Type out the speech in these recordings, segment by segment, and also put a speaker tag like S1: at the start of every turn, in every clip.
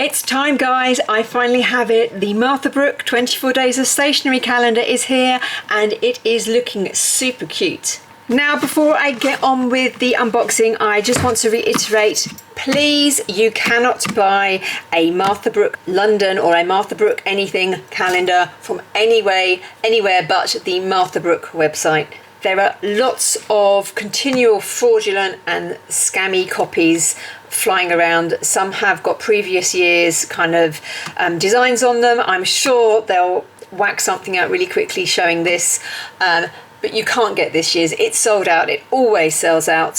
S1: It's time, guys. I finally have it. The Martha Brook 24 Days of Stationery calendar is here and it is looking super cute. Now, before I get on with the unboxing, I just want to reiterate, please, you cannot buy a Martha Brook London or a Martha Brook anything calendar from anywhere but the Martha Brook website. There are lots of continual fraudulent and scammy copies flying around. Some have got previous years kind of designs on them. I'm sure they'll whack something out really quickly showing this. But you can't get this year's. It's sold out. It always sells out.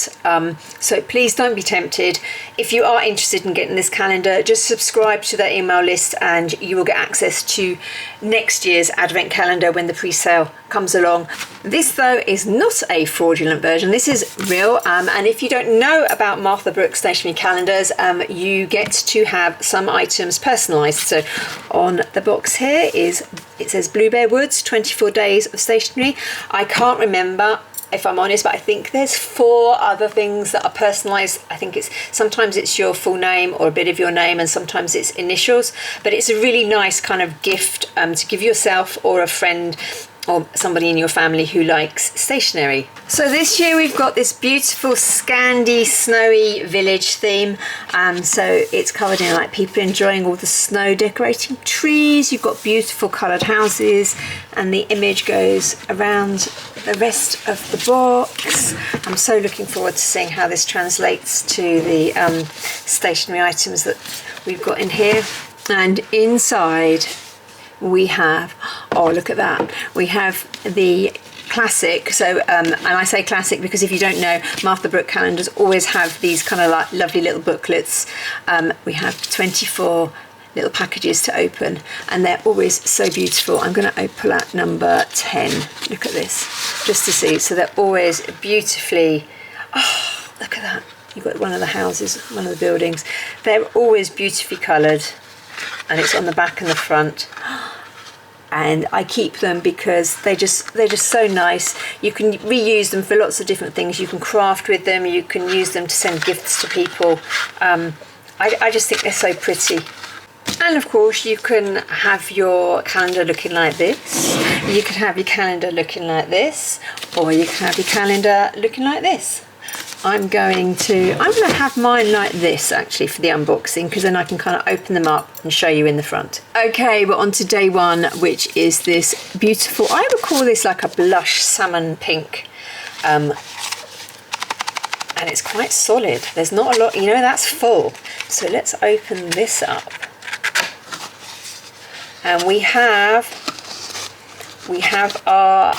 S1: So please don't be tempted. If you are interested in getting this calendar, just subscribe to their email list and you will get access to next year's advent calendar when the pre-sale comes along. This though is not a fraudulent version. This is real. And if you don't know about Martha Brook stationery calendars, you get to have some items personalised. So on the box here it says Bluebear Woods 24 Days of Stationery. I can't remember, if I'm honest, but I think there's 4 other things that are personalised. I think sometimes it's your full name or a bit of your name, and sometimes it's initials. But it's a really nice kind of gift to give yourself or a friend or somebody in your family who likes stationery. So this year we've got this beautiful Scandi snowy village theme. So it's covered in like people enjoying all the snow, decorating trees. You've got beautiful coloured houses and the image goes around the rest of the box. I'm so looking forward to seeing how this translates to the stationery items that we've got in here. And inside we have, oh look at that, we have the classic. So and I say classic because if you don't know, Martha Brook calendars always have these kind of like lovely little booklets. We have 24 little packages to open and they're always so beautiful. I'm going to pull out number 10. Look at this just to see. So they're always beautifully, oh look at that, you've got one of the houses, one of the buildings. They're always beautifully coloured and it's on the back and the front. And I keep them because they're just so nice. You can reuse them for lots of different things. You can craft with them, you can use them to send gifts to people. I just think they're so pretty. And of course you can have your calendar looking like this, you can have your calendar looking like this, or you can have your calendar looking like this. I'm going to have mine like this actually for the unboxing, because then I can kind of open them up and show you in the front. Okay, we're on to day 1, which is this beautiful, I would call this like a blush salmon pink. And it's quite solid. There's not a lot, you know, that's full. So let's open this up. And we have our,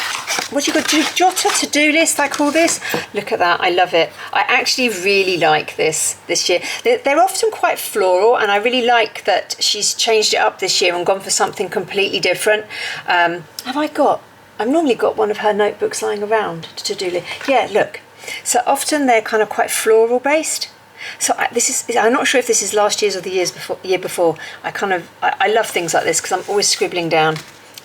S1: what do you got, jotter to-do list, I call this. Look at that, I love it. I actually really like this year. They're often quite floral, and I really like that she's changed it up this year and gone for something completely different. I've normally got one of her notebooks lying around, to-do list. Yeah, look. So often they're kind of quite floral based. So I'm not sure if this is last year's or the year before. I love things like this because I'm always scribbling down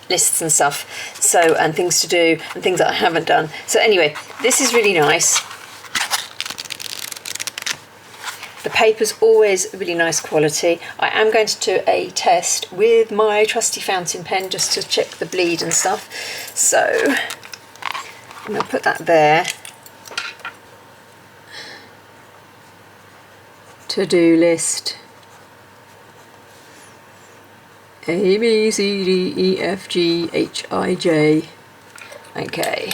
S1: lists and stuff, so, and things to do and things that I haven't done. So anyway, this is really nice. The paper's always really nice quality. I am going to do a test with my trusty fountain pen just to check the bleed and stuff. So I'm going to put that there. To-do list. A, B, C, D, E, F, G, H, I, J. Okay.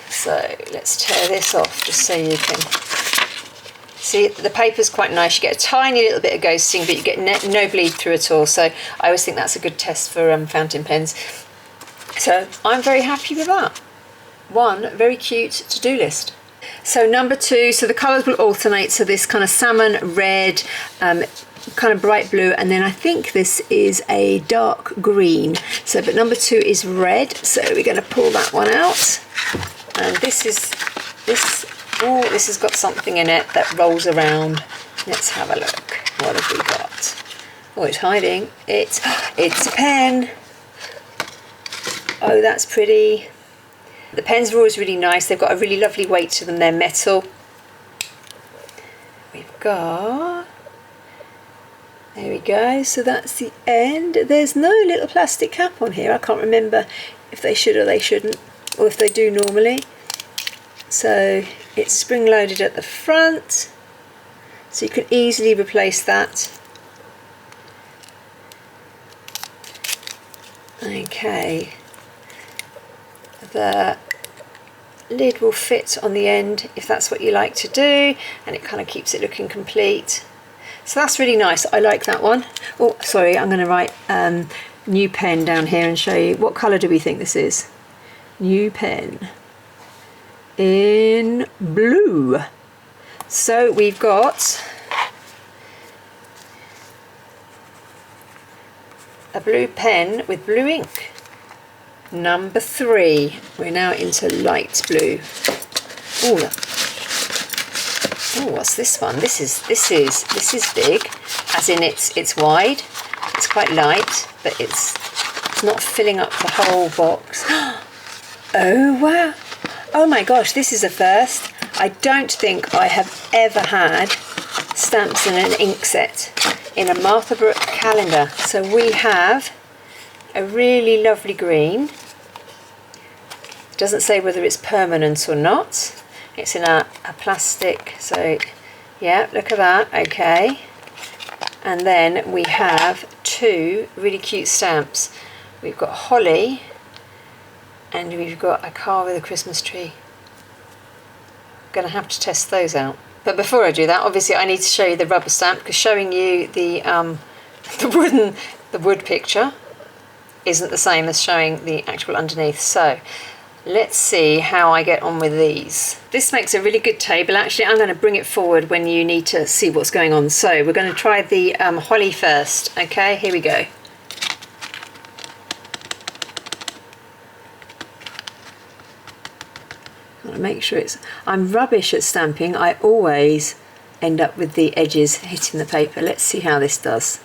S1: So let's tear this off just so you can see. The paper's quite nice. You get a tiny little bit of ghosting, but you get no bleed through at all. So I always think that's a good test for fountain pens. So I'm very happy with that. One very cute to-do list. So number 2, so the colours will alternate. So this kind of salmon red, kind of bright blue, and then I think this is a dark green. So, but number 2 is red. So we're going to pull that one out. And this has got something in it that rolls around. Let's have a look. What have we got? Oh, it's hiding. It's a pen. Oh, that's pretty. The pens are always really nice. They've got a really lovely weight to them. They're metal. We've got There we go, so that's the end. There's no little plastic cap on here. I can't remember if they should or they shouldn't, or if they do normally. So it's spring loaded at the front, so you can easily replace that. Okay, the lid will fit on the end if that's what you like to do, and it kind of keeps it looking complete. So that's really nice. I like that one. Oh, sorry, I'm going to write new pen down here and show you. What colour do we think this is? New pen in blue. So we've got a blue pen with blue ink. Number 3. We're now into light blue. Oh, what's this one? This is big, as in it's wide. It's quite light, but it's not filling up the whole box. Oh wow! Oh my gosh, this is a first. I don't think I have ever had stamps in an ink set in a Martha Brook calendar. So we have a really lovely green. It doesn't say whether it's permanent or not. It's in a plastic, so yeah, look at that, okay. And then we have 2 really cute stamps. We've got holly, and we've got a car with a Christmas tree. I'm going to have to test those out. But before I do that, obviously I need to show you the rubber stamp, because showing you the wood picture isn't the same as showing the actual underneath. So let's see how I get on with these. This makes a really good table. Actually, I'm going to bring it forward when you need to see what's going on. So we're going to try the holly first. Okay, here we go. I want to make sure it's... I'm rubbish at stamping. I always end up with the edges hitting the paper. Let's see how this does.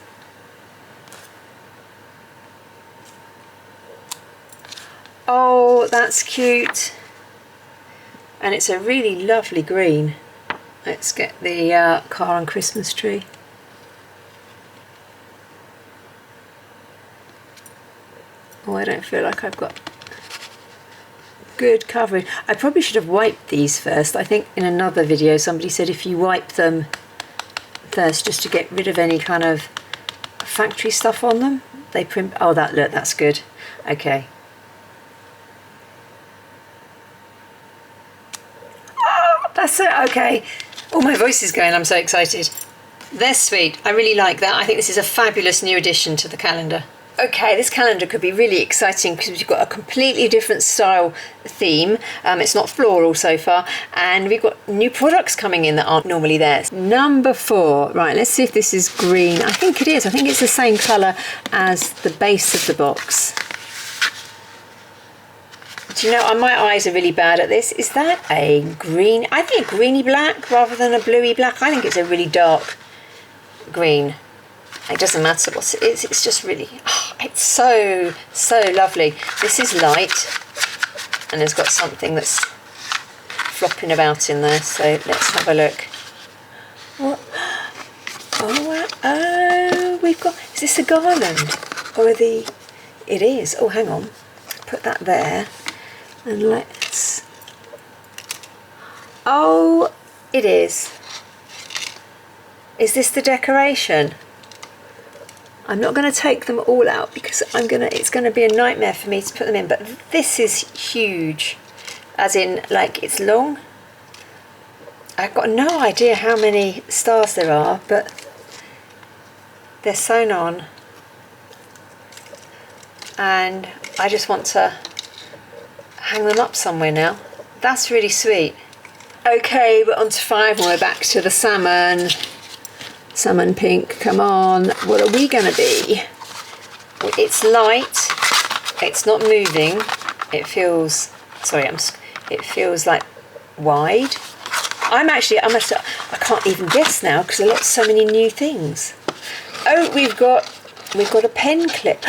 S1: Oh, that's cute. And it's a really lovely green. Let's get the car and Christmas tree. Oh, I don't feel like I've got good coverage. I probably should have wiped these first. I think in another video somebody said if you wipe them first just to get rid of any kind of factory stuff on them, they print... Oh, look, that's good. Okay. That's it, okay. Oh, my voice is going, I'm so excited. They're sweet, I really like that. I think this is a fabulous new addition to the calendar. Okay, this calendar could be really exciting because we've got a completely different style theme. It's not floral so far, and we've got new products coming in that aren't normally there. Number 4, right, let's see if this is green. I think it is, I think it's the same colour as the base of the box. Do you know, my eyes are really bad at this. Is that a green? I think a greeny black rather than a bluey black. I think it's a really dark green. It doesn't matter what it is. It's just really, it's so lovely. This is light, and it's got something that's flopping about in there. So let's have a look. What? Oh, we've got. Is this a garland or the? It is. Oh, hang on. Put that there. And let's... Oh, it is. Is this the decoration? I'm not going to take them all out because it's going to be a nightmare for me to put them in, but this is huge. As in, like, it's long. I've got no idea how many stars there are, but they're sewn on. And I just want to hang them up somewhere now. That's really sweet. Okay, we're on to 5 and we're back to the salmon. Salmon pink, come on. What are we going to be? It's light. It's not moving. It feels... Sorry, it feels like wide. I can't even guess now because I looked so many new things. Oh, we've got a pen clip.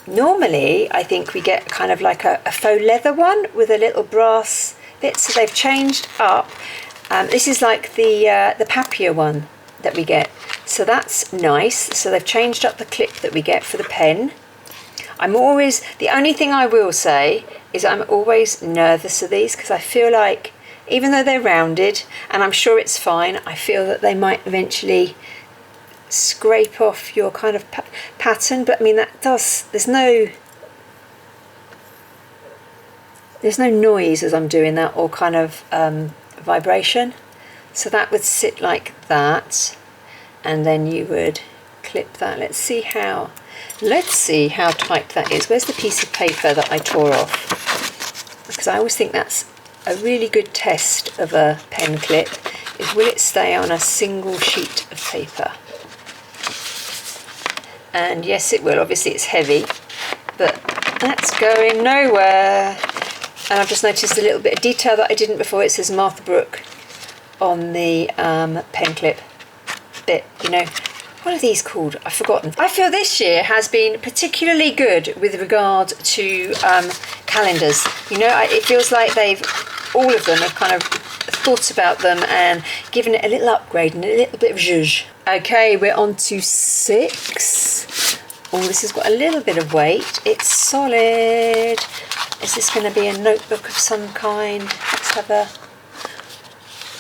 S1: Normally I think we get kind of like a faux leather one with a little brass bit, so they've changed up. This is like the papier one that we get. So that's nice. So they've changed up the clip that we get for the pen. The only thing I will say is I'm always nervous of these because I feel like, even though they're rounded, and I'm sure it's fine, I feel that they might eventually scrape off your kind of pattern. But I mean, there's no noise as I'm doing that, or kind of vibration. So that would sit like that, and then you would clip that. Let's see how tight that is. Where's the piece of paper that I tore off? Because I always think that's a really good test of a pen clip, is will it stay on a single sheet of paper? And yes, it will. Obviously it's heavy, but that's going nowhere. And I've just noticed a little bit of detail that I didn't before. It says Martha Brook on the pen clip bit, you know. What are these called? I've forgotten. I feel this year has been particularly good with regard to calendars. You know, it feels like all of them have kind of thought about them and given it a little upgrade and a little bit of zhuzh. Okay, we're on to 6. Oh, this has got a little bit of weight. It's solid. Is this going to be a notebook of some kind? Let's have a...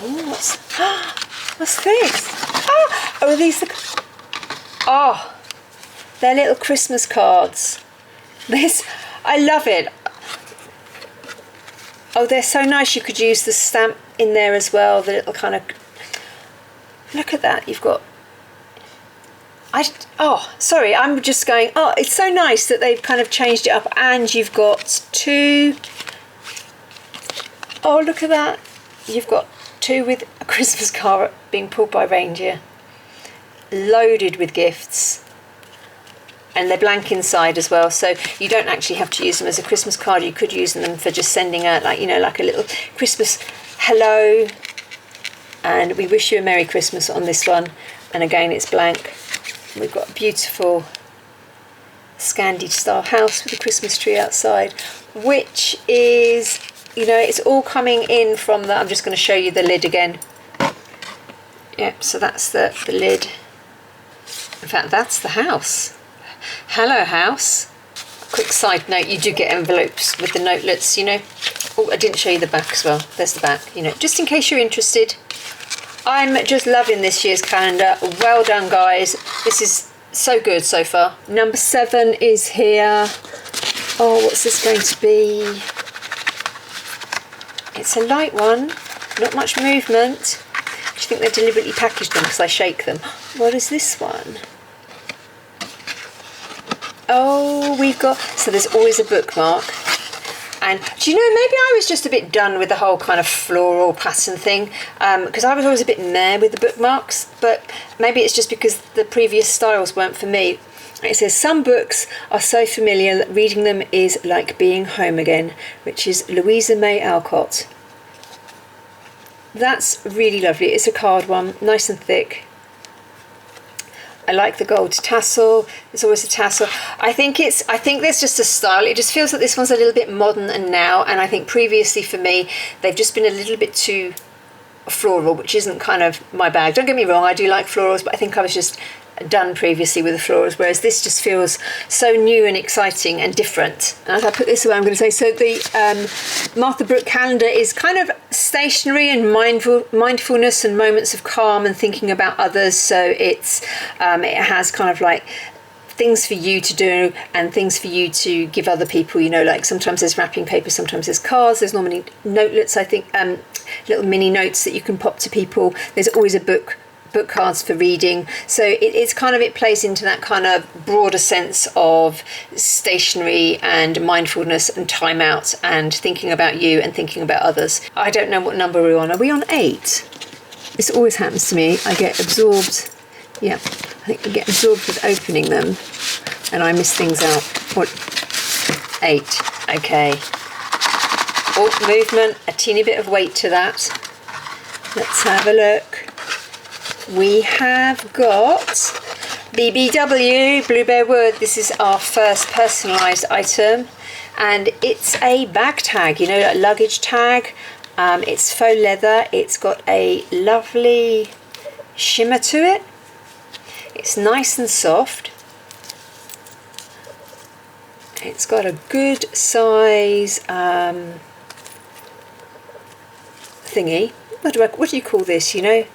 S1: Oh, what's this? Oh, are these the... Oh, they're little Christmas cards. I love it. Oh, they're so nice. You could use the stamp in there as well. The little kind of... Look at that. You've got... Oh, sorry. I'm just going... Oh, it's so nice that they've kind of changed it up. And you've got 2... Oh, look at that. You've got 2 with a Christmas card being pulled by reindeer. Loaded with gifts. And they're blank inside as well, so you don't actually have to use them as a Christmas card. You could use them for just sending out, like, you know, like a little Christmas hello, and we wish you a Merry Christmas on this one. And again, it's blank. We've got a beautiful Scandi style house with a Christmas tree outside, which is, you know, it's all coming in from the... I'm just going to show you the lid again. Yep, so that's the lid. In fact, that's the house. Hello, house. Quick side note, you do get envelopes with the notelets, you know. Oh, I didn't show you the back as well. There's the back, you know, just in case you're interested. I'm just loving this year's calendar. Well done, guys. This is so good so far. Number 7 is here. Oh, what's this going to be? It's a light one. Not much movement. I think they've deliberately packaged them because I shake them. What is this one? Oh, we've got... So there's always a bookmark. And do you know, maybe I was just a bit done with the whole kind of floral pattern thing, because I was always a bit meh with the bookmarks, but maybe it's just because the previous styles weren't for me. It says, some books are so familiar that reading them is like being home again, which is Louisa May Alcott. That's really lovely. It's a card one, nice and thick. I like the gold tassel. There's always a tassel. I think there's just a style. It just feels that this one's a little bit modern and now, and I think previously for me they've just been a little bit too floral, which isn't kind of my bag. Don't get me wrong, I do like florals, but I think I was just done previously with the florals, whereas this just feels so new and exciting and different. And as I put this away, I'm going to say, so the Martha Brook calendar is kind of stationary and mindfulness and moments of calm and thinking about others. So it has kind of like things for you to do and things for you to give other people, you know, like sometimes there's wrapping paper, sometimes there's cards, there's normally notelets, I think, little mini notes that you can pop to people. There's always a book cards for reading. So it's kind of, it plays into that kind of broader sense of stationery and mindfulness and time out and thinking about you and thinking about others. I don't know what number we're on. Are we on 8? This always happens to me. I get absorbed. Yeah, I think I get absorbed with opening them and I miss things out. What? 8. Okay. Oh, movement, a teeny bit of weight to that. Let's have a look. We have got BBW, Bluebear Wood. This is our first personalised item, and it's a bag tag, you know, a luggage tag. It's faux leather. It's got a lovely shimmer to it. It's nice and soft. It's got a good size thingy. What do you call this, you know?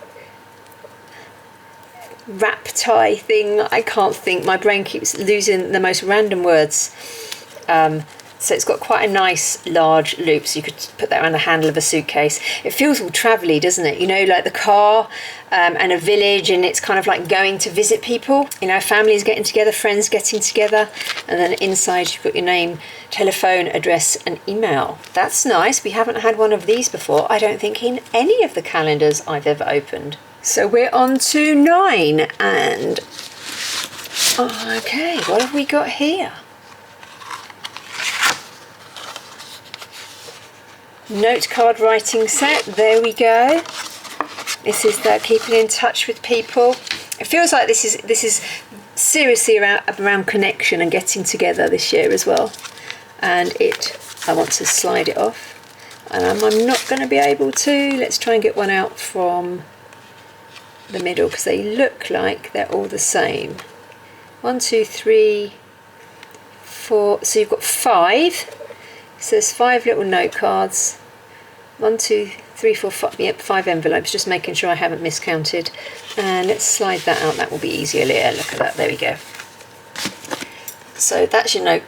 S1: Wrap tie thing. I can't think. My brain keeps losing the most random words. So it's got quite a nice large loop, so you could put that around the handle of a suitcase. It feels all travel-y, doesn't it? You know, like the car and a village, and it's kind of like going to visit people. You know, families getting together, friends getting together, and then inside you've got your name, telephone, address and email. That's nice. We haven't had one of these before, I don't think, in any of the calendars I've ever opened. So we're on to 9, and okay, what have we got here? Note card writing set, there we go. This is the keeping in touch with people. It feels like this is seriously around connection and getting together this year as well. And I want to slide it off, and I'm not going to be able to. Let's try and get one out from the middle, because they look like they're all the same. 1, 2, 3, 4. So you've got 5. So there's 5 little note cards. 1, 2, 3, 4, 5. Yep, 5 envelopes. Just making sure I haven't miscounted. And let's slide that out. That will be easier later. Look at that. There we go. So that's your note.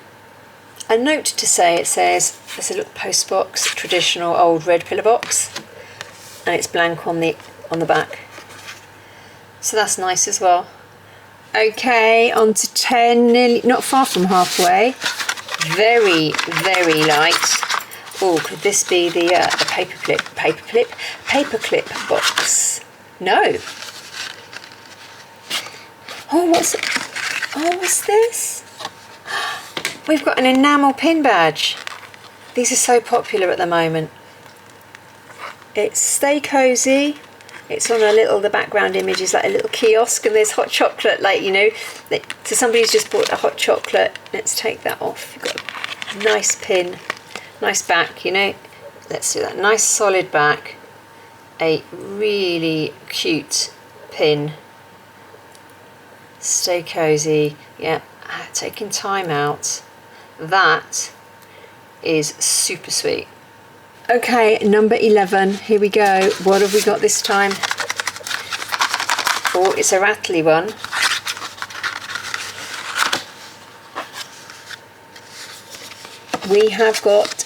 S1: A note to say. It says there's a little post box, traditional old red pillar box, and it's blank on the back. So that's nice as well. Okay, on to 10. Nearly, not far from halfway. Very, very light. Oh, could this be the paperclip box? No. Oh, what's this? We've got an enamel pin badge. These are so popular at the moment. It's Stay Cozy. It's on the background image is like a little kiosk, and there's hot chocolate, like, you know, so somebody's just bought a hot chocolate. Let's take that off. You've got a nice pin, nice back, you know. Let's do that. Nice solid back. A really cute pin. Stay Cozy. Yeah, taking time out. That is super sweet. Okay, number 11, here we go. What have we got this time? Oh, it's a rattly one. We have got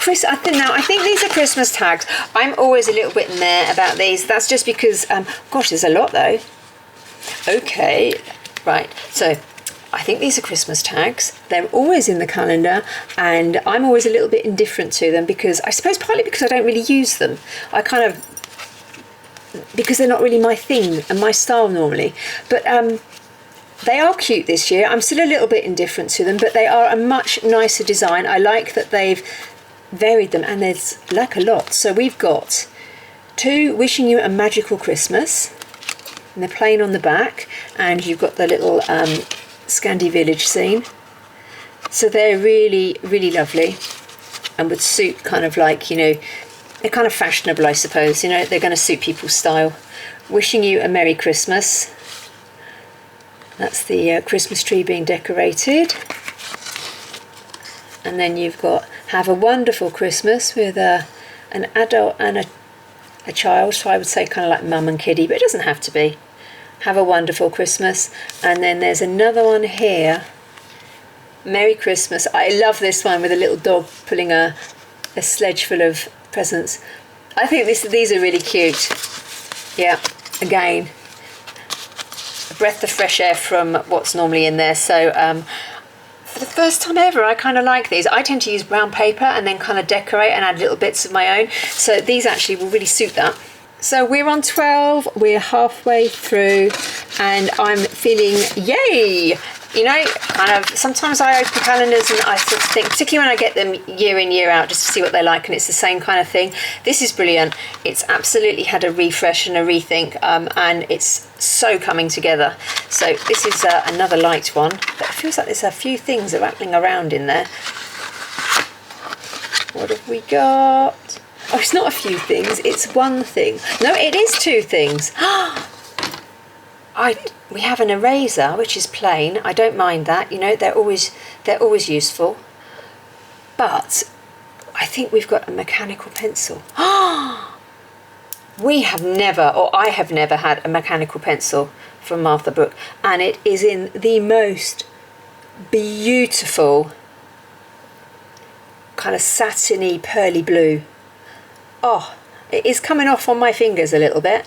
S1: I think these are Christmas tags. I'm always a little bit meh about these. That's just because, gosh, there's a lot though. Okay, right, so I think these are Christmas tags. They're always in the calendar, and I'm always a little bit indifferent to them, because I suppose partly because I don't really use them. Because they're not really my thing and my style normally. But they are cute this year. I'm still a little bit indifferent to them, but they are a much nicer design. I like that they've varied them, and there's like a lot. So we've got 2 wishing you a magical Christmas, and they're plain on the back, and you've got the little Scandi Village scene. So they're really, really lovely, and would suit kind of like, you know, they're kind of fashionable, I suppose, you know, they're going to suit people's style. Wishing you a Merry Christmas. That's the Christmas tree being decorated. And then you've got Have a Wonderful Christmas with an adult and a child, so I would say kind of like mum and kiddie, but it doesn't have to be. Have a Wonderful Christmas. And then there's another one here, Merry Christmas. I love this one with a little dog pulling a sledge full of presents. I think these are really cute. Yeah, again, a breath of fresh air from what's normally in there. So for the first time ever, I kind of like these. I tend to use brown paper and then kind of decorate and add little bits of my own. So these actually will really suit that. So we're on 12, we're halfway through, and I'm feeling yay! You know, kind of, sometimes I open calendars and I sort of think, particularly when I get them year in, year out, just to see what they're like, and it's the same kind of thing. This is brilliant. It's absolutely had a refresh and a rethink, and it's so coming together. So this is another light one, but it feels like there's a few things rattling around in there. What have we got? Oh, it's not a few things, it's one thing. No, it is 2 things. I we have an eraser which is plain. I don't mind that, you know, they're always useful. But I think we've got a mechanical pencil. We have never, or I have never had a mechanical pencil from Martha Brook, and it is in the most beautiful kind of satiny pearly blue. Oh, it is coming off on my fingers a little bit,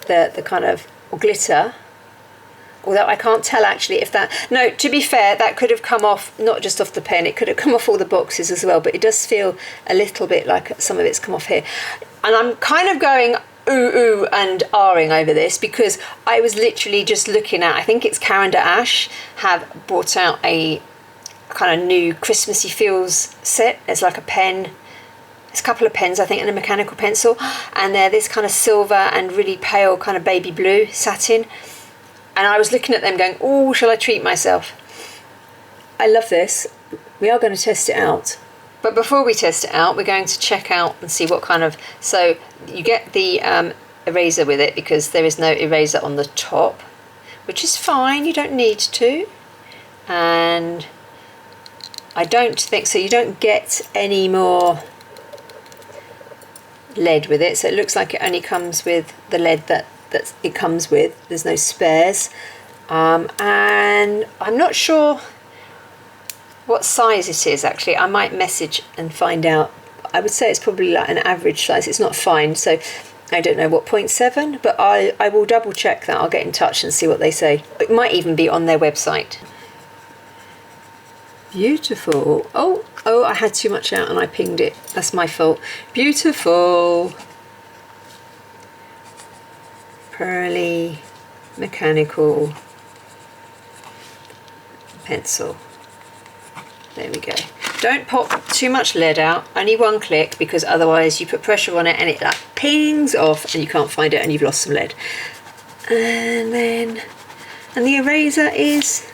S1: the kind of glitter, although I can't tell actually if that, no, to be fair, that could have come off not just off the pen, it could have come off all the boxes as well, but it does feel a little bit like some of it's come off here. And I'm kind of going ooh and ahhing over this because I was literally just looking at, I think it's Caranda Ash have brought out a kind of new Christmassy feels set. There's like a pen, there's a couple of pens I think and a mechanical pencil, and they're this kind of silver and really pale kind of baby blue satin, and I was looking at them going, oh, shall I treat myself? I love this. We are going to test it out. But before we test it out, we're going to check out and see what kind of, so you get the eraser with it because there is no eraser on the top, which is fine, you don't need to. And I don't think, so you don't get any more lead with it, so it looks like it only comes with the lead that it comes with, there's no spares. And I'm not sure what size it is actually. I might message and find out. I would say it's probably like an average size, it's not fine, so I don't know what 0.7, but I will double check that. I'll get in touch and see what they say. It might even be on their website. Beautiful. Oh, I had too much out and I pinged it, that's my fault. Beautiful pearly mechanical pencil. There we go. Don't pop too much lead out, only one click, because otherwise you put pressure on it and it like pings off and you can't find it and you've lost some lead. And the eraser is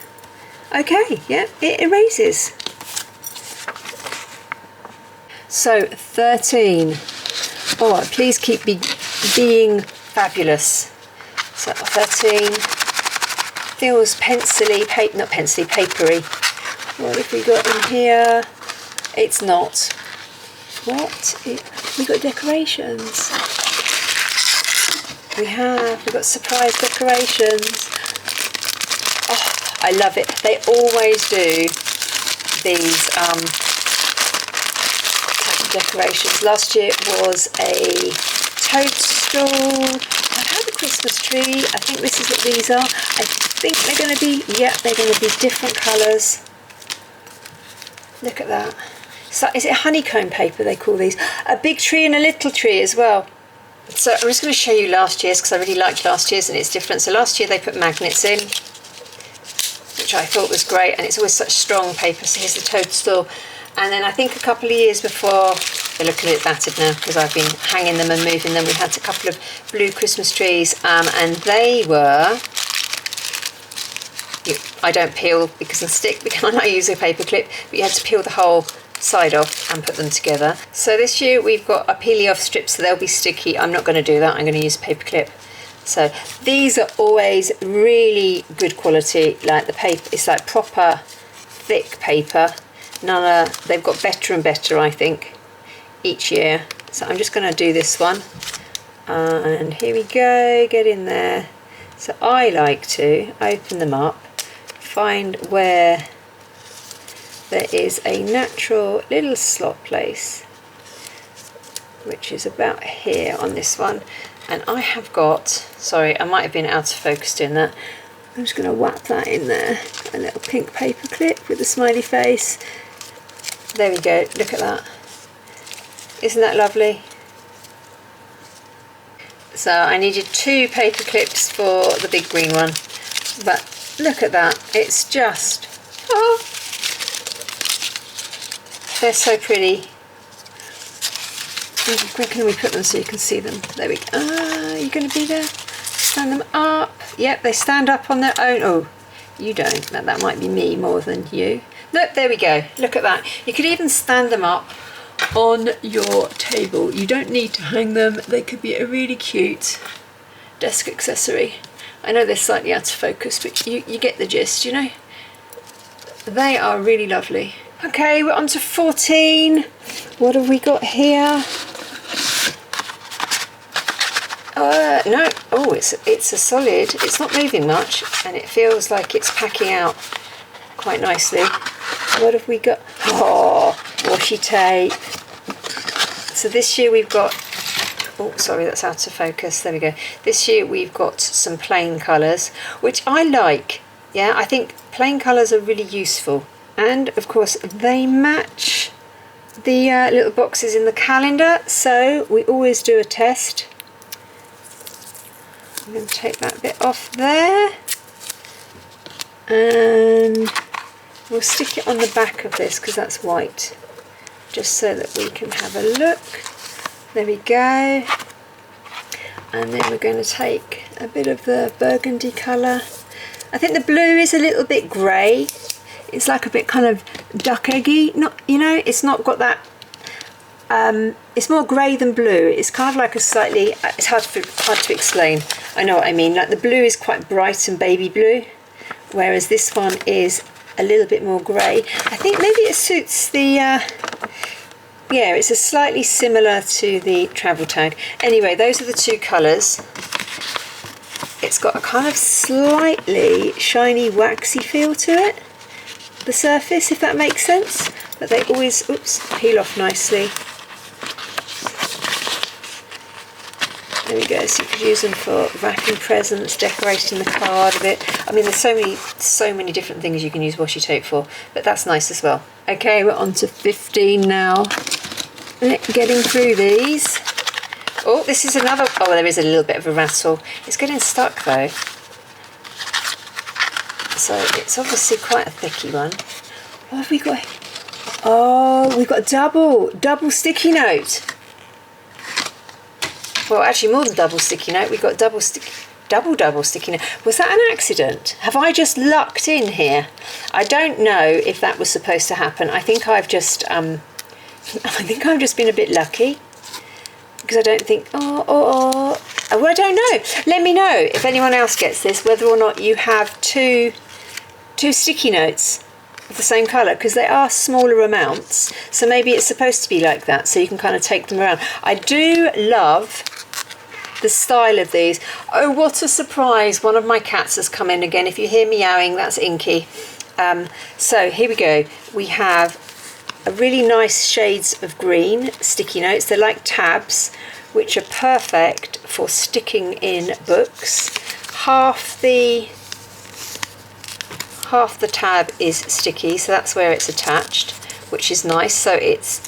S1: okay, yeah, it erases. So 13. Oh, please keep being fabulous. So 13 feels pencily, not pencily, papery. What have we got in here? It's not. We've got decorations. We've got surprise decorations. Oh, I love it. They always do these type of decorations. Last year it was a toadstool. I had a Christmas tree. I think this is what these are. I think they're going to be, yeah, they're going to be different colours. Look at that. So is it honeycomb paper they call these? A big tree and a little tree as well. So I'm just going to show you last year's because I really liked last year's and it's different. So last year they put magnets in, which I thought was great, and it's always such strong paper. So here's the toadstool. And then I think a couple of years before, they're looking a bit battered now because I've been hanging them and moving them. We had a couple of blue Christmas trees and they were, I don't peel because I stick, because I use a paper clip, but you had to peel the whole side off and put them together. So this year we've got a peely off strip, so they'll be sticky. I'm not going to do that, I'm going to use a paper clip. So these are always really good quality, like the paper, it's like proper thick paper. They've got better and better, I think, each year. So I'm just going to do this one, and here we go, get in there. So I like to open them up, find where there is a natural little slot place, which is about here on this one. And I have got, sorry, I might have been out of focus doing that. I'm just going to whap that in there, a little pink paper clip with a smiley face. There we go, look at that. Isn't that lovely? So I needed 2 paper clips for the big green one, but look at that, it's just, oh, they're so pretty. Where can we put them so you can see them? There we go. Ah, you're going to be there? Stand them up. Yep, they stand up on their own. Oh, you don't. That might be me more than you. Nope, there we go. Look at that. You could even stand them up on your table. You don't need to hang them. They could be a really cute desk accessory. I know they're slightly out of focus, but you get the gist, you know. They are really lovely. Okay, we're on to 14. What have we got here? No, oh, it's a solid. It's not moving much, and it feels like it's packing out quite nicely. What have we got? Oh, washi tape. So this year we've got, oh, sorry, that's out of focus. There we go. This year we've got some plain colours, which I like. Yeah, I think plain colours are really useful. And of course they match the little boxes in the calendar, so we always do a test. I'm going to take that bit off there, and we'll stick it on the back of this because that's white, just so that we can have a look. There we go. And then we're going to take a bit of the burgundy colour. I think the blue is a little bit grey. It's like a bit kind of duck eggy, not, you know, it's not got that, it's more grey than blue. It's kind of like a slightly, it's hard to explain. I know what I mean. Like the blue is quite bright and baby blue, whereas this one is a little bit more grey. I think maybe it suits the, yeah, it's a slightly similar to the travel tag. Anyway, those are the two colours. It's got a kind of slightly shiny, waxy feel to it, the surface, if that makes sense. But they always, oops, peel off nicely. There we go. So you could use them for wrapping presents, decorating the card a bit. I mean, there's so many different things you can use washi tape for, but that's nice as well. Okay, we're on to 15 now. Getting through these. Oh, this is another, oh, there is a little bit of a rattle. It's getting stuck though. So it's obviously quite a thicky one. What have we got? Oh, we've got double sticky note. Well, actually more than double sticky note. We've got double sticky note. Was that an accident? Have I just lucked in here? I don't know if that was supposed to happen. I think I've just been a bit lucky, because I don't think, well, I don't know. Let me know if anyone else gets this, whether or not you have two sticky notes of the same colour, because they are smaller amounts, so maybe it's supposed to be like that, so you can kind of take them around. I do love the style of these. Oh, what a surprise, one of my cats has come in again. If you hear meowing, that's Inky. So here we go. We have a really nice shades of green sticky notes. They're like tabs, which are perfect for sticking in books. Half the tab is sticky, so that's where it's attached, which is nice. So is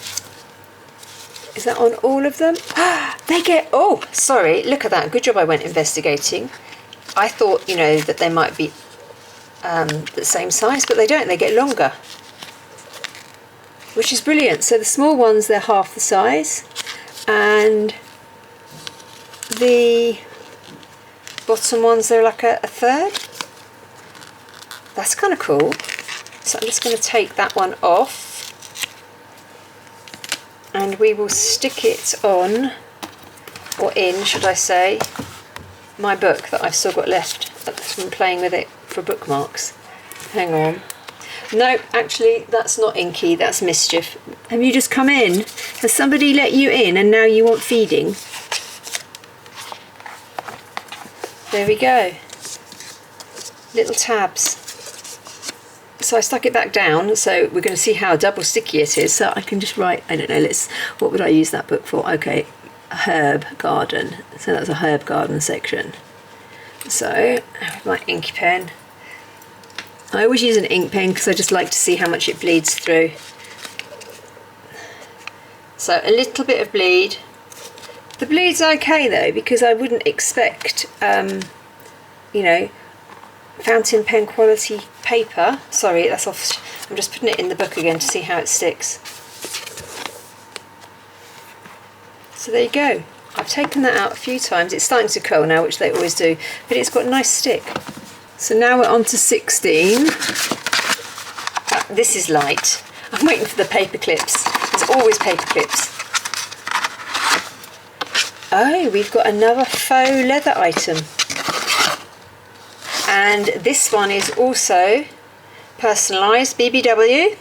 S1: that on all of them? They get, oh, sorry, look at that. Good job I went investigating. I thought, you know, that they might be the same size, but they don't. They get longer, which is brilliant. So the small ones, they're half the size, and the bottom ones, they're like a third. That's kind of cool. So I'm just going to take that one off, and we will stick it on, or in, should I say, my book that I've still got left from playing with it for bookmarks. Hang on. No, actually, that's not Inky, that's Mischief. Have you just come in? Has somebody let you in and now you want feeding? There we go. Little tabs. So I stuck it back down, so we're going to see how double sticky it is. So I can just write, I don't know, what would I use that book for? Okay, herb garden. So that's a herb garden section. So, with my inky pen. I always use an ink pen because I just like to see how much it bleeds through. So a little bit of bleed. The bleed's okay though, because I wouldn't expect, you know, fountain pen quality paper. Sorry, that's off. I'm just putting it in the book again to see how it sticks. So there you go. I've taken that out a few times. It's starting to curl now, which they always do, but it's got a nice stick. So now we're on to 16. This is light. I'm waiting for the paper clips. There's always paper clips. Oh, we've got another faux leather item. And this one is also personalised, BBW.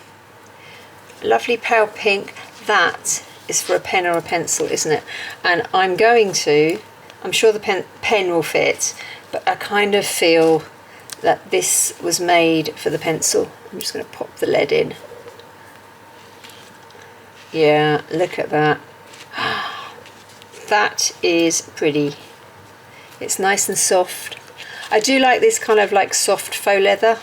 S1: Lovely pale pink. That is for a pen or a pencil, isn't it? And I'm sure the pen will fit, but I kind of feel that this was made for the pencil. I'm just going to pop the lead in. Yeah, look at that. That is pretty. It's nice and soft. I do like this kind of like soft faux leather.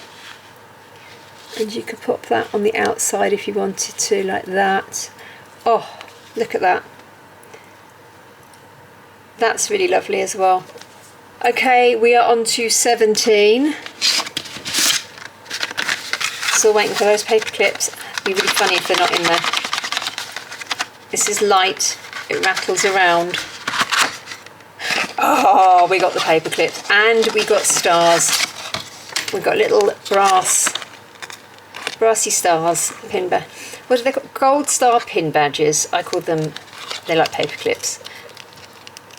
S1: And you could pop that on the outside if you wanted to, like that. Oh, look at that. That's really lovely as well. Okay, we are on to 17. Still waiting for those paper clips. It'd be really funny if they're not in there. This is light. It rattles around. Oh, we got the paper clips and we got stars. We got little brassy stars pin badge. What are they called? Gold star pin badges. I call them. They're like paper clips.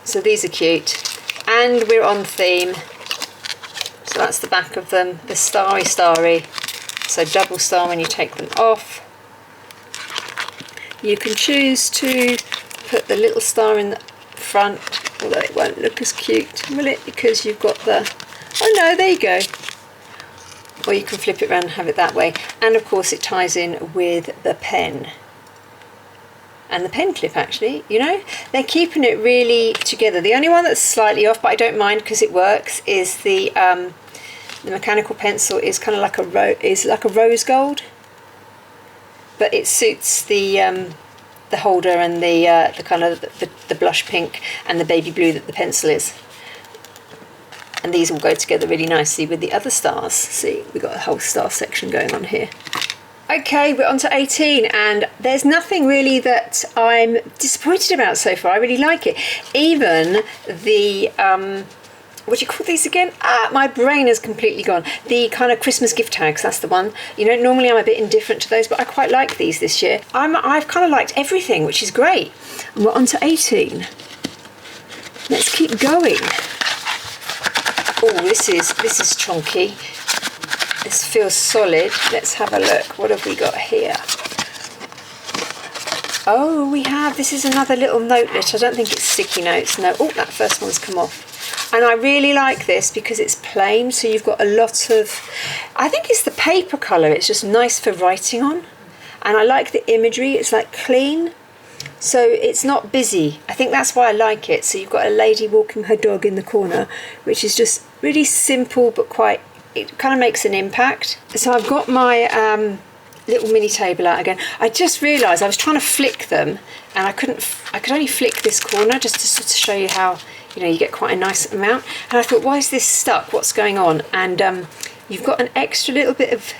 S1: So these are cute, and we're on theme. So that's the back of them. The starry. So double star when you take them off. You can choose to put the little star in the front, although it won't look as cute, will it? Because you've got the, oh no, there you go. Or you can flip it around and have it that way. And of course it ties in with the pen. And the pen clip actually, you know, they're keeping it really together. The only one that's slightly off, but I don't mind because it works, is the mechanical pencil is kind of like a rose gold. But it suits the holder and the kind of the blush pink and the baby blue that the pencil is. And these will go together really nicely with the other stars. See, we've got a whole star section going on here. Okay, we're on to 18, and there's nothing really that I'm disappointed about so far. I really like it. Even the what do you call these again? My brain has completely gone. The kind of Christmas gift tags, that's the one. You know, normally I'm a bit indifferent to those, but I quite like these this year. I've kind of liked everything, which is great. And we're on to 18. Let's keep going. Oh, this is chunky. This feels solid. Let's have a look. What have we got here? Oh, this is another little notelet. I don't think it's sticky notes. No. Oh, that first one's come off. And I really like this because it's plain, so you've got a lot of, I think it's the paper colour, it's just nice for writing on. And I like the imagery, it's like clean, so it's not busy. I think that's why I like it. So you've got a lady walking her dog in the corner, which is just really simple but it kind of makes an impact. So I've got my little mini table out again. I just realised I was trying to flick them and I could only flick this corner just to sort of show you how, you know, you get quite a nice amount. And I thought, why is this stuck? What's going on? And you've got an extra little bit of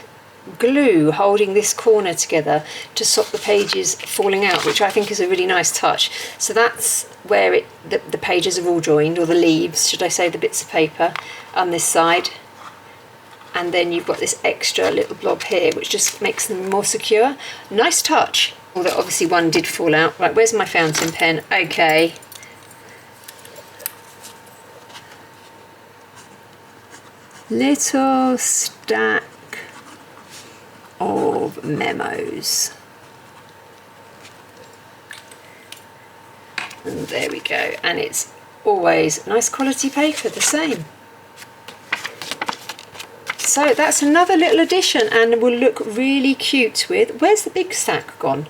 S1: glue holding this corner together to stop the pages falling out, which I think is a really nice touch. So that's where the pages are all joined, or the leaves, should I say, the bits of paper on this side. And then you've got this extra little blob here, which just makes them more secure. Nice touch. Although obviously one did fall out. Right, where's my fountain pen? Okay. Little stack of memos. And there we go. And it's always nice quality paper, the same. So that's another little addition and will look really cute with, where's the big stack gone?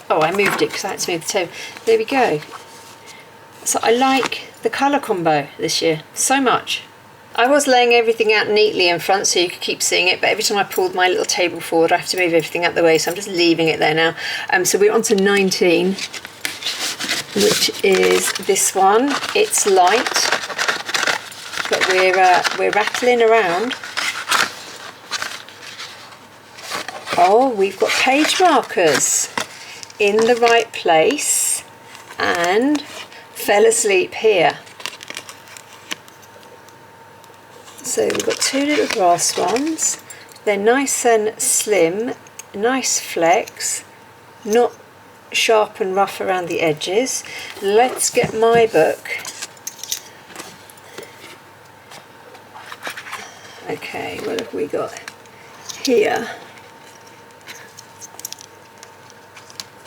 S1: Oh, I moved it because I had to move the table. There we go. So I like the colour combo this year so much. I was laying everything out neatly in front so you could keep seeing it, but every time I pulled my little table forward I have to move everything out the way, so I'm just leaving it there now. So we're on to 19, which is this one. It's light, but we're rattling around. Oh, we've got page markers in the right place and fell asleep here. So we've got two little brass ones. They're nice and slim, nice flex, not sharp and rough around the edges. Let's get my book Okay, what have we got here?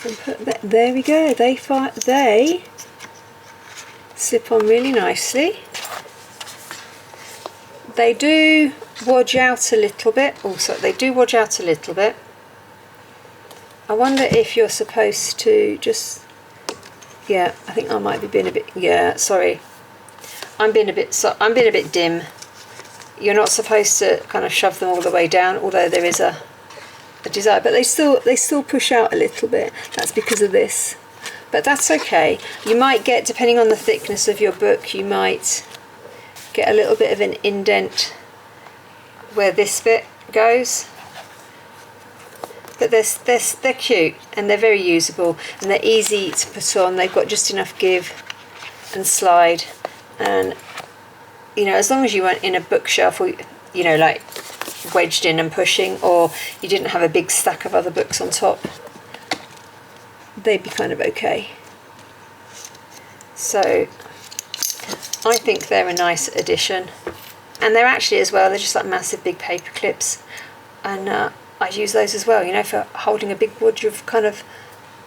S1: And put that, there we go, they slip on really nicely. They do wodge out a little bit. Also, they do wodge out a little bit. I wonder if you're supposed to just, yeah, I think I might be being a bit, yeah, sorry. I'm being a bit dim. You're not supposed to kind of shove them all the way down, although there is a desire, but they still push out a little bit. That's because of this. But that's okay. You might get, depending on the thickness of your book, you might get a little bit of an indent where this bit goes. But they're cute and they're very usable and they're easy to put on. They've got just enough give and slide, and you know, as long as you weren't in a bookshelf or, you know, like wedged in and pushing, or you didn't have a big stack of other books on top, they'd be kind of okay. So I think they're a nice addition, and they're actually as well, they're just like massive big paper clips, and I use those as well, you know, for holding a big wad of kind of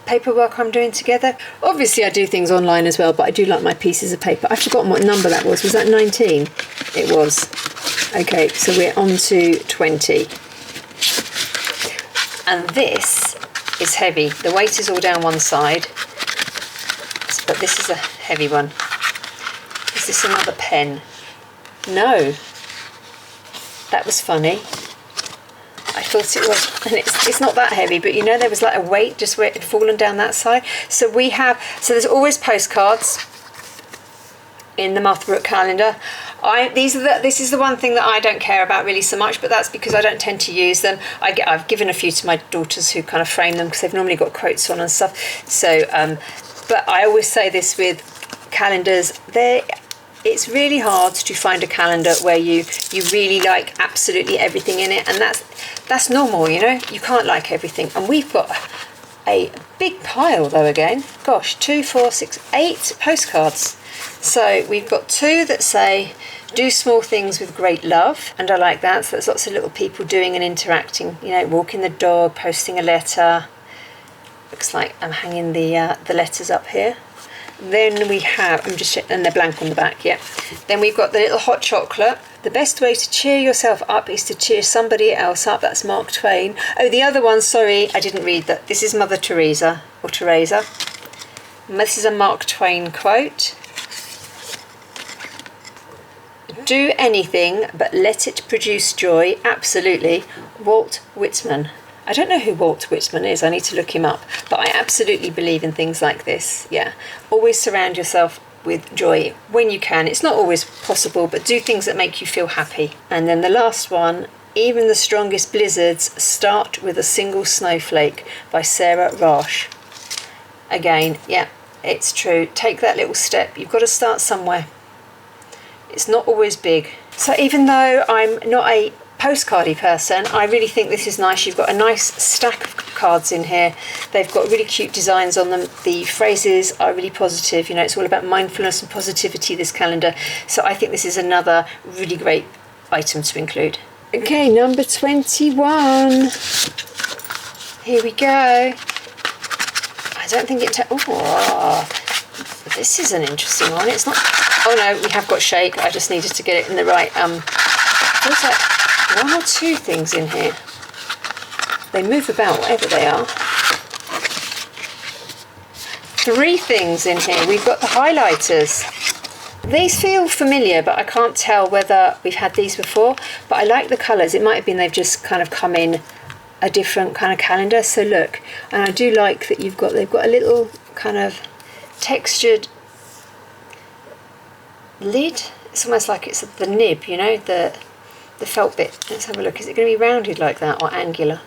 S1: paperwork I'm doing together. Obviously I do things online as well, but I do like my pieces of paper. I've forgotten what number that was that 19? It was. Okay, so we're on to 20. And this is heavy. The weight is all down one side, but this is a heavy one. Is this another pen? No. That was funny. I thought it was, and it's not that heavy, but you know, there was like a weight just where it had fallen down that side. So there's always postcards in the Martha Brook calendar. This is the one thing that I don't care about really so much, but that's because I don't tend to use them. I've given a few to my daughters who kind of frame them because they've normally got quotes on and stuff. So, but I always say this with calendars, it's really hard to find a calendar where you really like absolutely everything in it, and that's normal, you know, you can't like everything. And we've got a big pile though again, gosh, 2, 4, 6, 8 postcards. So we've got 2 that say do small things with great love, and I like that. So there's lots of little people doing and interacting, you know, walking the dog, posting a letter. Looks like I'm hanging the letters up here. Then we have, and they're blank on the back, yeah. Then we've got the little hot chocolate. The best way to cheer yourself up is to cheer somebody else up. That's Mark Twain. Oh, the other one, sorry, I didn't read that. This is Mother Teresa, or Teresa. And this is a Mark Twain quote. Do anything, but let it produce joy. Absolutely. Walt Whitman. I don't know who Walt Whitman is, I need to look him up, but I absolutely believe in things like this, yeah. Always surround yourself with joy when you can. It's not always possible, but do things that make you feel happy. And then the last one, even the strongest blizzards start with a single snowflake, by Sarah Rash. Again, yeah, it's true. Take that little step. You've got to start somewhere. It's not always big. So even though I'm not a postcardy person, I really think this is nice. You've got a nice stack of cards in here. They've got really cute designs on them. The phrases are really positive. You know, it's all about mindfulness and positivity, this calendar. So I think this is another really great item to include. Okay, number 21. Here we go. I don't think this is an interesting one. It's not, oh no, we have got shake. I just needed to get it in the right, there's like 1 or 2 things in here. They move about, whatever they are. 3 things in here. We've got the highlighters. These feel familiar, but I can't tell whether we've had these before, but I like the colours. It might have been they've just kind of come in a different kind of calendar. So look, and I do like that they've got a little kind of textured lid. It's almost like it's the nib, you know, the felt bit. Let's have a look. Is it going to be rounded like that or angular?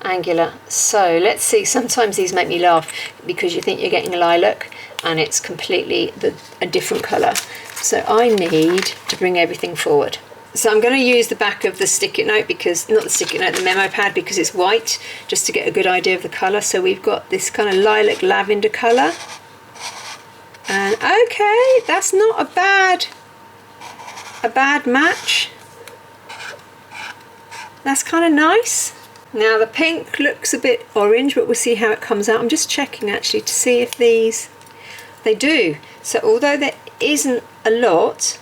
S1: Angular. So let's see. Sometimes these make me laugh because you think you're getting lilac and it's completely a different colour. So I need to bring everything forward. So I'm going to use the back of the stick-it note, because not the stick-it note, the memo pad, because it's white, just to get a good idea of the colour. So we've got this kind of lilac lavender colour, and okay, that's not a bad a bad match. That's kind of nice. Now the pink looks a bit orange, but we'll see how it comes out. I'm just checking actually to see if they do. So although there isn't a lot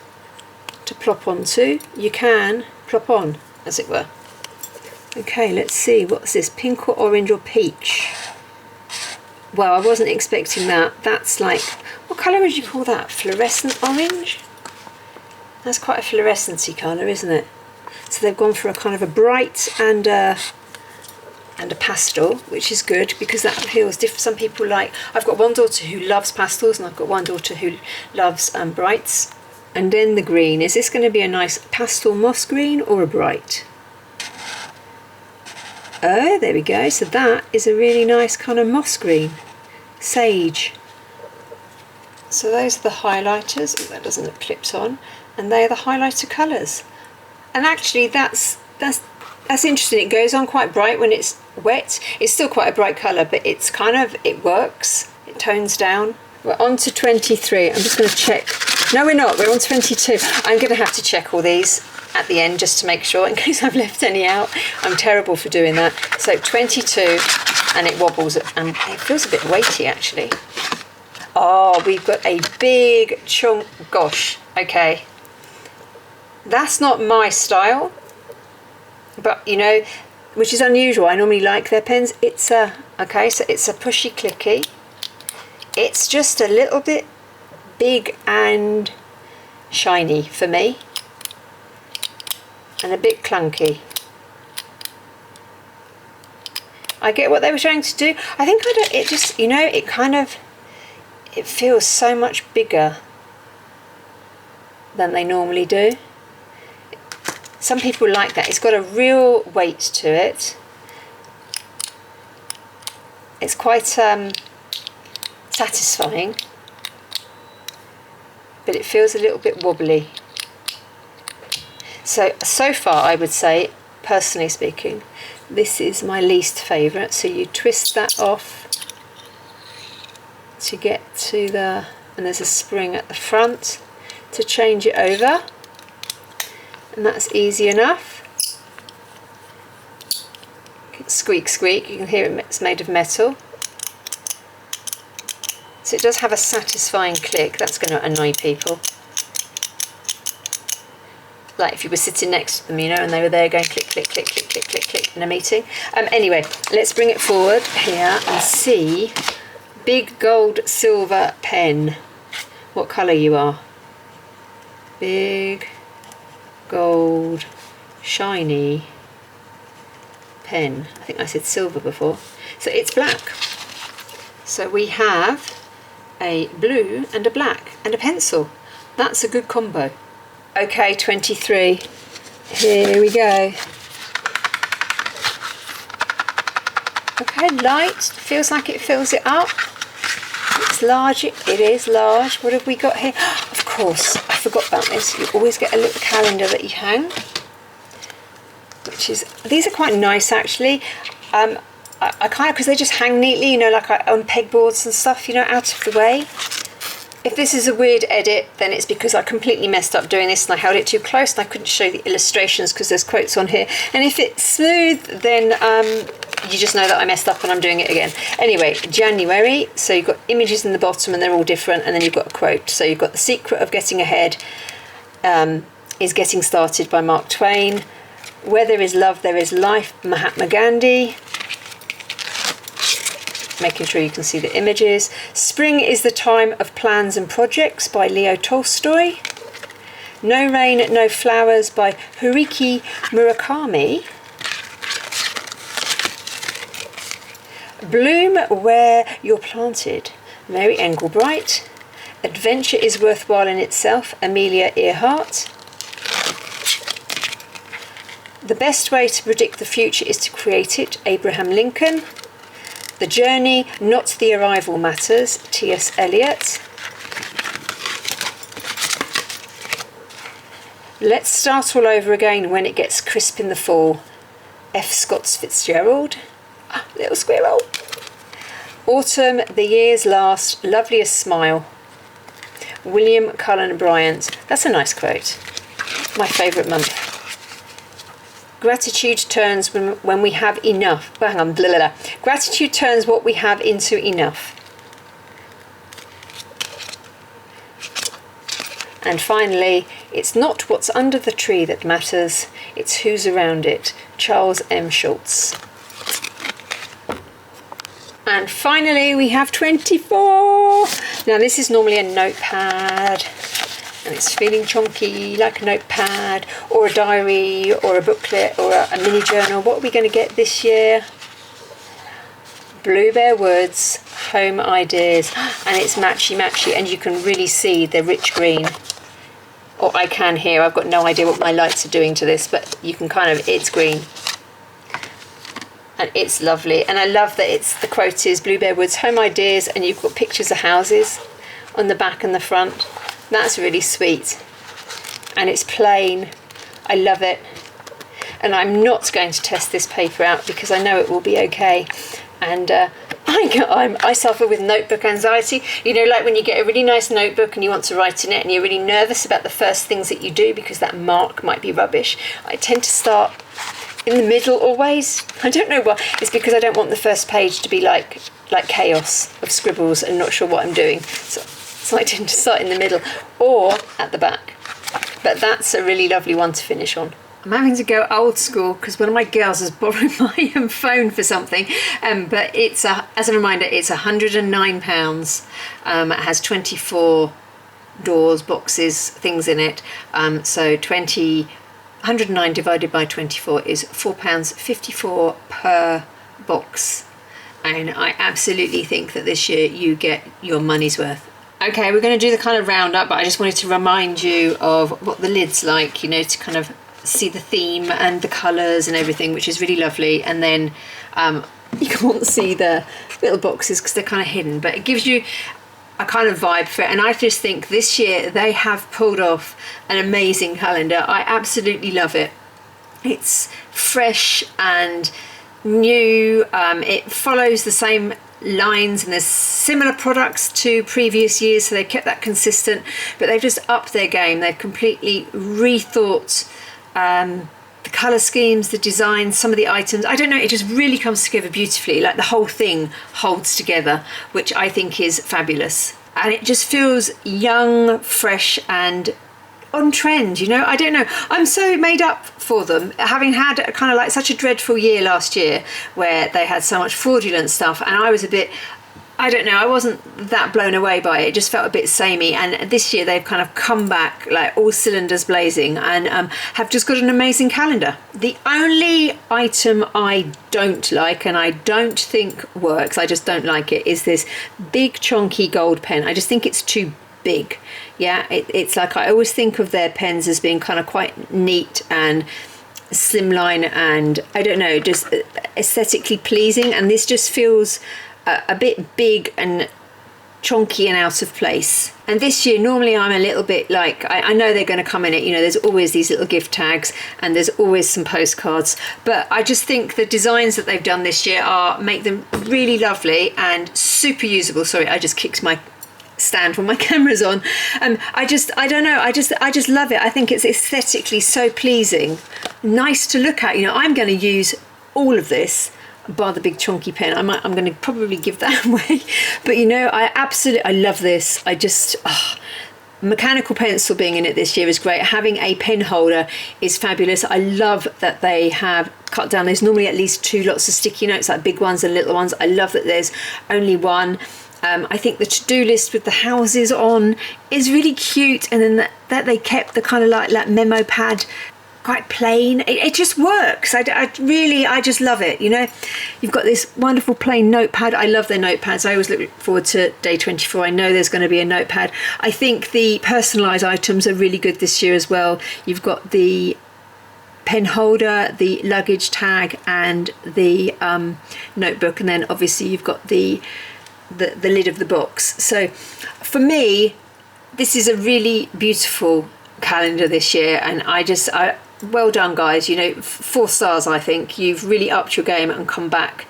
S1: to plop onto, you can plop on, as it were. Okay, let's see, what's this, pink or orange or peach? Well, I wasn't expecting that. That's like, what colour would you call that? Fluorescent orange? That's quite a fluorescent-y colour, isn't it? So they've gone for a kind of a bright and a pastel, which is good because that appeals different. Some people like, I've got one daughter who loves pastels and I've got one daughter who loves brights. And then the green, is this going to be a nice pastel moss green or a bright? Oh, there we go. So that is a really nice kind of moss green, sage. So those are the highlighters. Oh, that doesn't look clipped on. And they are the highlighter colours. And actually that's interesting. It goes on quite bright when it's wet. It's still quite a bright colour, but it's kind of, it works. It tones down. We're on to 23. I'm just going to check. No, we're not. We're on 22. I'm going to have to check all these at the end just to make sure in case I've left any out. I'm terrible for doing that. So 22, and it wobbles and it feels a bit weighty actually. Oh, we've got a big chunk. Gosh, okay. That's not my style, but you know, which is unusual. I normally like their pens. It's a, okay, so it's a pushy clicky. It's just a little bit big and shiny for me, and a bit clunky. I get what they were trying to do. I think it just, you know, it kind of, it feels so much bigger than they normally do. Some people like that. It's got a real weight to it. It's quite satisfying, but it feels a little bit wobbly. So far I would say, personally speaking, this is my least favourite. So you twist that off to get to the, and there's a spring at the front to change it over, and that's easy enough. Squeak squeak, you can hear it's made of metal. So it does have a satisfying click. That's going to annoy people. Like if you were sitting next to them, you know, and they were there going click, click, click, click, click, click, click in a meeting. Anyway, let's bring it forward here and see. Big gold silver pen. What colour you are? Big gold shiny pen. I think I said silver before. So it's black. So we have a blue and a black and a pencil. That's a good combo. Okay, 23. Here we go. Okay, light. Feels like it fills it up. It's large. It is large. What have we got here? Of course, I forgot about this. You always get a little calendar that you hang, which is, these are quite nice actually. I kind of, because they just hang neatly, you know, like on pegboards and stuff, you know, out of the way. If this is a weird edit, then it's because I completely messed up doing this and I held it too close and I couldn't show the illustrations because there's quotes on here. And if it's smooth, then you just know that I messed up and I'm doing it again. Anyway, January, so you've got images in the bottom and they're all different, and then you've got a quote. So you've got The Secret of Getting Ahead is Getting Started by Mark Twain. Where there is love, there is life, Mahatma Gandhi. Making sure you can see the images. Spring is the Time of Plans and Projects by Leo Tolstoy. No Rain, No Flowers by Haruki Murakami. Bloom Where You're Planted, Mary Engelbright. Adventure is Worthwhile in Itself, Amelia Earhart. The Best Way to Predict the Future is to Create It, Abraham Lincoln. The Journey, Not the Arrival Matters, T.S. Eliot. Let's Start All Over Again When It Gets Crisp in the Fall, F. Scott Fitzgerald. Ah, little squirrel. Autumn, The Year's Last, Loveliest Smile, William Cullen Bryant. That's a nice quote. My favourite month. Gratitude turns when we have enough. Oh, hang on, blah, blah, blah. Gratitude turns what we have into enough. And finally, it's not what's under the tree that matters, it's who's around it. Charles M. Schulz. And finally, we have 24. Now, this is normally a notepad, and it's feeling chunky like a notepad, or a diary, or a booklet, or a mini journal. What are we going to get this year? Blueberry Woods Home Ideas, and it's matchy, and you can really see the rich green. Or I can here, I've got no idea what my lights are doing to this, but you can kind of, it's green. And it's lovely, and I love that the quote is Blueberry Woods Home Ideas, and you've got pictures of houses on the back and the front. That's really sweet, and it's plain. I love it, and I'm not going to test this paper out because I know it will be okay. And I suffer with notebook anxiety. You know, like when you get a really nice notebook and you want to write in it and you're really nervous about the first things that you do because that mark might be rubbish. I tend to start in the middle always. I don't know why. It's because I don't want the first page to be like chaos of scribbles and not sure what I'm doing. So I tend to start in the middle or at the back. But that's a really lovely one to finish on. I'm having to go old school because one of my girls has borrowed my phone for something, but it's as a reminder, it's £109. It has 24 doors, boxes, things in it. So 109 divided by 24 is £4.54 per box, and I absolutely think that this year you get your money's worth. Okay, we're going to do the kind of roundup, but I just wanted to remind you of what the lid's like, you know, to kind of see the theme and the colours and everything, which is really lovely. And then you can't see the little boxes because they're kind of hidden, but it gives you a kind of vibe for it. And I just think this year they have pulled off an amazing calendar. I absolutely love it. It's fresh and new. It follows the same lines and there's similar products to previous years, so they've kept that consistent, but they've just upped their game. They've completely rethought the colour schemes, the designs, some of the items. I don't know, it just really comes together beautifully. Like the whole thing holds together, which I think is fabulous. And it just feels young, fresh and on trend, you know. I don't know, I'm so made up for them, having had a kind of like such a dreadful year last year where they had so much fraudulent stuff, and I was a bit, I don't know, I wasn't that blown away by it. It just felt a bit samey, and this year they've kind of come back like all cylinders blazing and have just got an amazing calendar. The only item I don't like, and I don't think works, I just don't like it, is this big chunky gold pen. I just think it's too big. Yeah, it's like, I always think of their pens as being kind of quite neat and slimline and I don't know, just aesthetically pleasing, and this just feels a bit big and chunky and out of place. And this year normally I'm a little bit like, I know they're going to come in it, you know, there's always these little gift tags and there's always some postcards, but I just think the designs that they've done this year make them really lovely and super usable. Sorry, I just kicked my stand when my camera's on. I don't know, I just love it. I think it's aesthetically so pleasing, nice to look at. You know, I'm going to use all of this bar the big chunky pen. I'm going to probably give that away, but you know, I love this. I just mechanical pencil being in it this year is great. Having a pen holder is fabulous. I love that they have cut down, there's normally at least 2 lots of sticky notes, like big ones and little ones. I love that there's only one. I think the to-do list with the houses on is really cute, and then that they kept the kind of like memo pad quite plain. It just works. I just love it. You know, you've got this wonderful plain notepad. I love their notepads. I always look forward to day 24. I know there's going to be a notepad. I think the personalised items are really good this year as well. You've got the pen holder, the luggage tag and the notebook, and then obviously you've got the lid of the box. So for me, this is a really beautiful calendar this year, and well done guys, you know, 4 stars. I think you've really upped your game and come back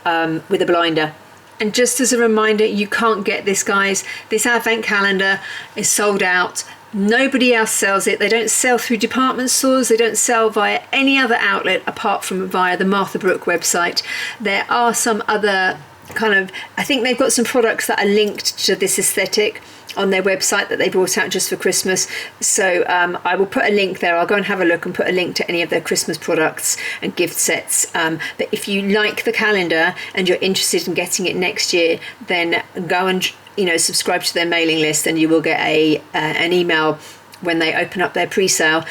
S1: with a blinder. And just as a reminder, you can't get this, guys. This advent calendar is sold out. Nobody else sells it. They don't sell through department stores. They don't sell via any other outlet apart from via the Martha Brook website. There are some other I think they've got some products that are linked to this aesthetic on their website that they brought out just for Christmas. So I will put a link there. I'll go and have a look and put a link to any of their Christmas products and gift sets. But if you like the calendar and you're interested in getting it next year, then go and subscribe to their mailing list, and you will get an email when they open up their pre-sale.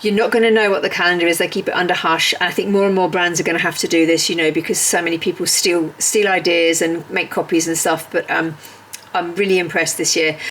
S1: You're not going to know what the calendar is. They keep it under hush. I think more and more brands are going to have to do this, because so many people steal ideas and make copies and stuff. But I'm really impressed this year.